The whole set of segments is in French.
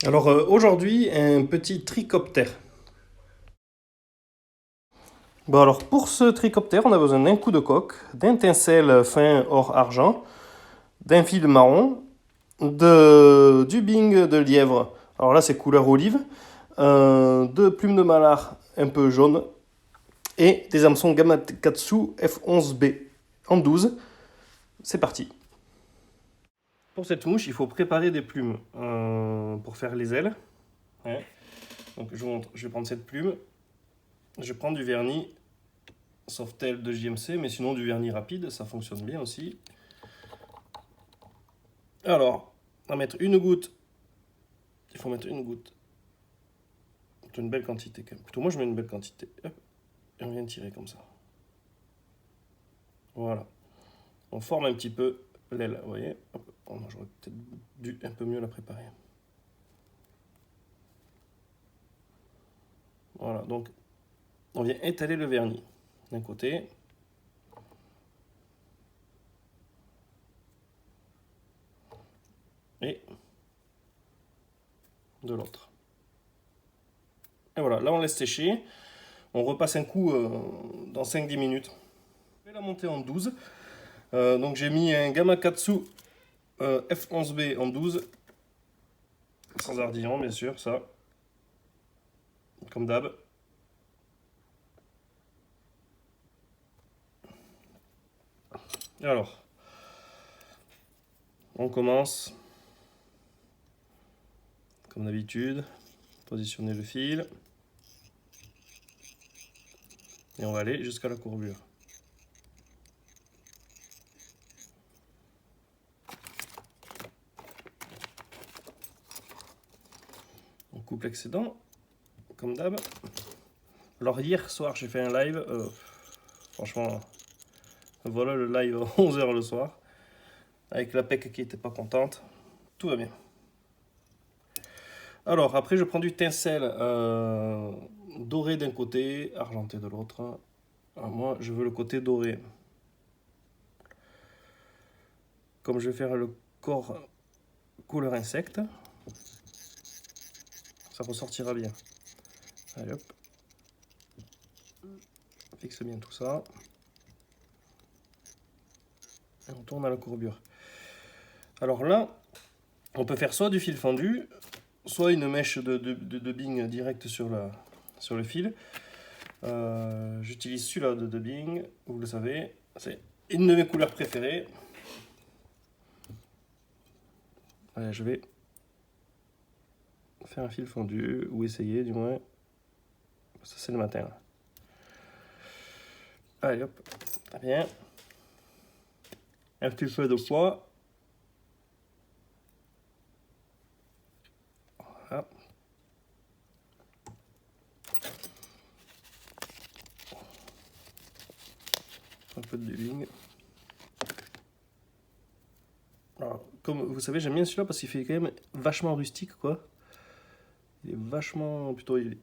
Alors aujourd'hui, un petit tricoptère. Bon alors pour ce tricoptère, on a besoin d'un coup de coque, d'un tencel fin or argent, d'un fil marron, du bing de lièvre. Alors là c'est couleur olive, de plumes de malard un peu jaune et des hameçons Gamakatsu F11B en 12. C'est parti. Pour cette mouche, il faut préparer des plumes pour faire les ailes. Ouais. Donc je vous montre, je vais prendre cette plume, je prends du vernis Softel de JMC, mais sinon du vernis rapide, ça fonctionne bien aussi. Alors, on va mettre une goutte. Il faut mettre une goutte. C'est une belle quantité quand même. Plutôt moi je mets une belle quantité. Hop, et on vient tirer comme ça. Voilà. On forme un petit peu l'aile, vous voyez. Oh, j'aurais peut-être dû un peu mieux la préparer. Voilà, donc on vient étaler le vernis d'un côté. Et de l'autre. Et voilà, là on laisse sécher. On repasse un coup dans 5-10 minutes. Je vais la monter en 12. Donc j'ai mis un Gamakatsu F11B en 12. Sans ardillon, bien sûr, ça. Comme d'hab. Alors, on commence. Comme d'habitude, positionner le fil. Et on va aller jusqu'à la courbure. On coupe l'excédent, comme d'hab. Alors hier soir, j'ai fait un live. Franchement, voilà le live à 11h le soir. Avec la PEC qui était pas contente. Tout va bien. Alors après, je prends du tencel doré d'un côté, argenté de l'autre. Moi, je veux le côté doré. Comme je vais faire le corps couleur insecte, ça ressortira bien. Allez hop. Fixe bien tout ça. Et on tourne à la courbure. Alors là, on peut faire soit du fil fendu, soit une mèche de Bing direct sur le fil. J'utilise celui-là de Bing, vous le savez. C'est une de mes couleurs préférées. Allez, je vais faire un fil fendu, ou essayer du moins. Ça c'est le matin. Là. Allez hop, très bien. Un petit peu de poids. Voilà. Un peu de Bing. Alors, comme vous savez, j'aime bien celui-là parce qu'il fait quand même vachement rustique, quoi. Il est vachement... Plutôt, il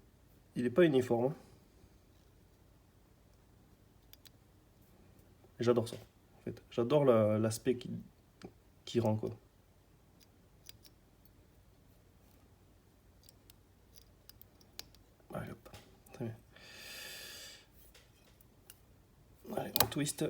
est pas uniforme. Hein. J'adore ça, en fait. J'adore l'aspect qui rend, quoi. Allez, hop. Très bien. Allez, on twist.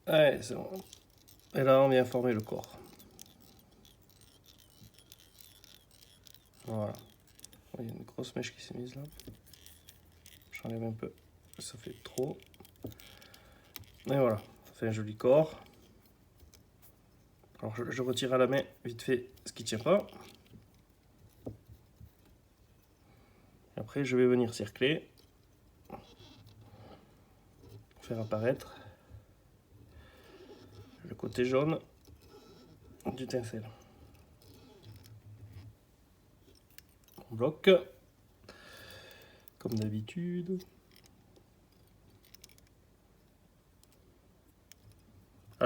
Allez, c'est bon. Et là, on vient former le corps. Voilà. Il y a une grosse mèche qui s'est mise là. J'enlève un peu. Ça fait trop. Et voilà. Ça fait un joli corps. Alors, je retire à la main, vite fait, ce qui ne tient pas. Après, je vais venir cercler. Pour faire apparaître le côté jaune du tencel. On bloque, comme d'habitude.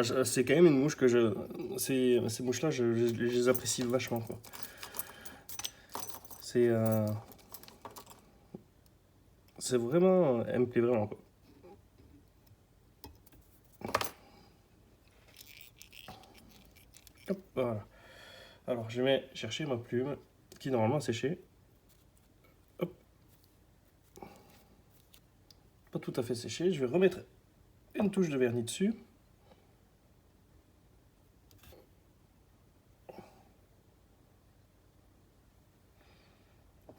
C'est quand même une mouche que ces mouches-là, je les apprécie vachement, quoi. C'est vraiment... Elle me plaît vraiment, quoi. Hop, voilà. Alors, je vais chercher ma plume, qui normalement a séché. Hop. Pas tout à fait séché. Je vais remettre une touche de vernis dessus.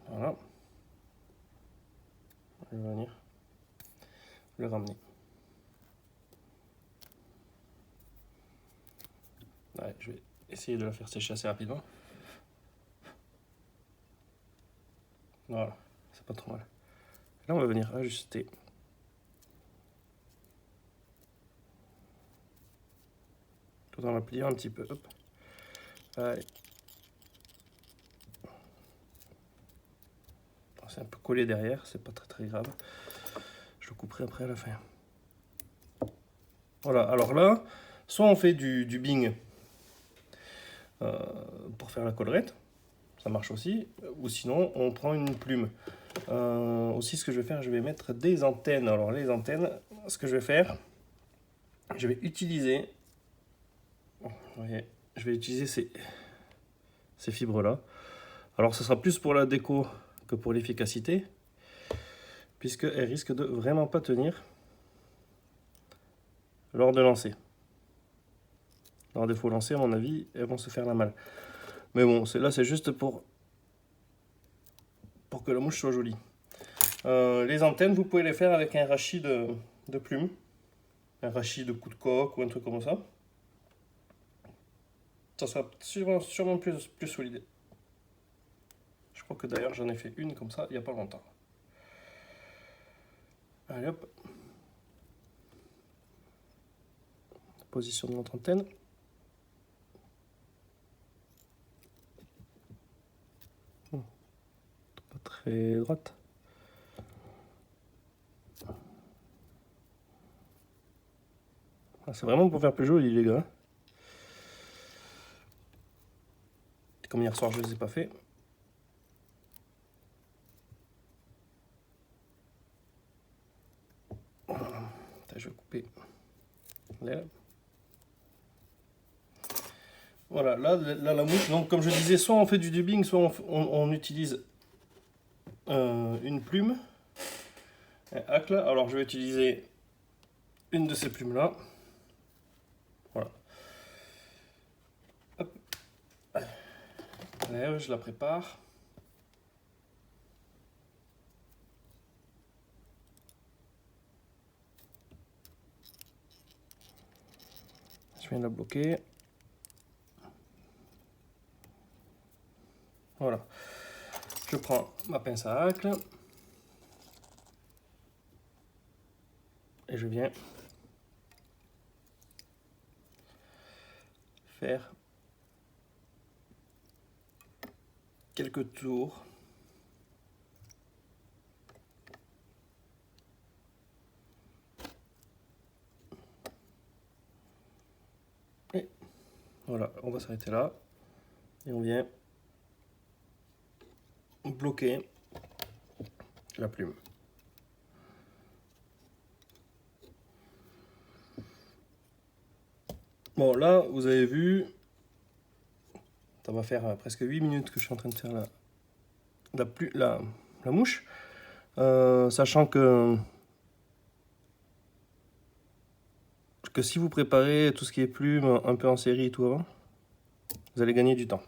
Voilà. Je vais venir le ramener. Ouais, je vais essayer de la faire sécher assez rapidement. Voilà, c'est pas trop mal. Là, on va venir ajuster. Tout en la pliant un petit peu. Hop. Allez. C'est un peu collé derrière, c'est pas très grave. Je le couperai après à la fin. Voilà, alors là, soit on fait du bing pour faire la collerette, ça marche aussi, ou sinon on prend une plume. Aussi, ce que je vais faire, je vais mettre des antennes. Alors les antennes, ce que je vais faire, je vais utiliser, vous voyez, je vais utiliser ces fibres-là. Alors ce sera plus pour la déco que pour l'efficacité, puisqu'elles risquent de vraiment pas tenir lors de lancer. Lors des faux lancers, à mon avis, elles vont se faire la malle. Mais bon, là c'est juste pour que la mouche soit jolie. Les antennes, vous pouvez les faire avec un rachis de plumes, un rachis de coup de coque ou un truc comme ça. Ça sera sûrement plus solide. Je crois que d'ailleurs j'en ai fait une comme ça il n'y a pas longtemps. Allez hop. Position de notre antenne. Pas très droite. C'est vraiment pour faire plus joli les gars. Comme hier soir je ne les ai pas fait. Je vais couper l'aile. Voilà, là la mouche, donc comme je disais, soit on fait du dubbing, soit on utilise une plume, un hacle. Alors je vais utiliser une de ces plumes là. Voilà. Hop. Allez, je la prépare. Je viens de la bloquer. Voilà. Je prends ma pince à hacle. Et je viens faire quelques tours. Et voilà, on va s'arrêter là. Et on vient bloquer la plume. Bon, là, vous avez vu, ça va faire presque 8 minutes que je suis en train de faire la mouche. Sachant que si vous préparez tout ce qui est plume un peu en série et tout avant, vous allez gagner du temps.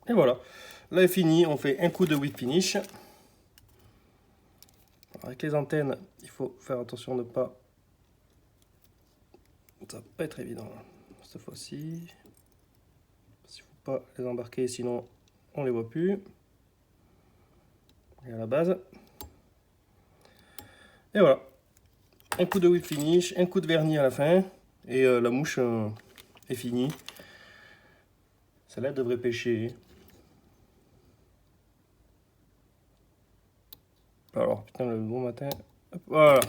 Et voilà, là est fini, on fait un coup de whip finish. Avec les antennes, il faut faire attention de ne pas... Ça va pas être évident cette fois-ci. Il ne faut pas les embarquer, sinon on les voit plus. Et à la base. Et voilà. Un coup de whip finish, un coup de vernis à la fin. Et la mouche est finie. Celle-là devrait pêcher. Alors, putain, le bon matin. Hop, voilà.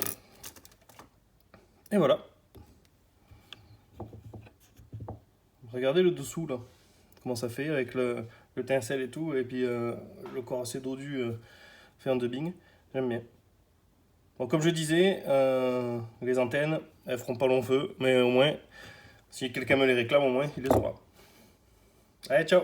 Et voilà. Regardez le dessous, là. Comment ça fait avec le tincelle et tout. Et puis le corps assez dodu fait en dubbing. J'aime bien. Bon, comme je disais, les antennes, elles feront pas long feu. Mais au moins, si quelqu'un me les réclame, au moins, il les aura. Allez, ciao!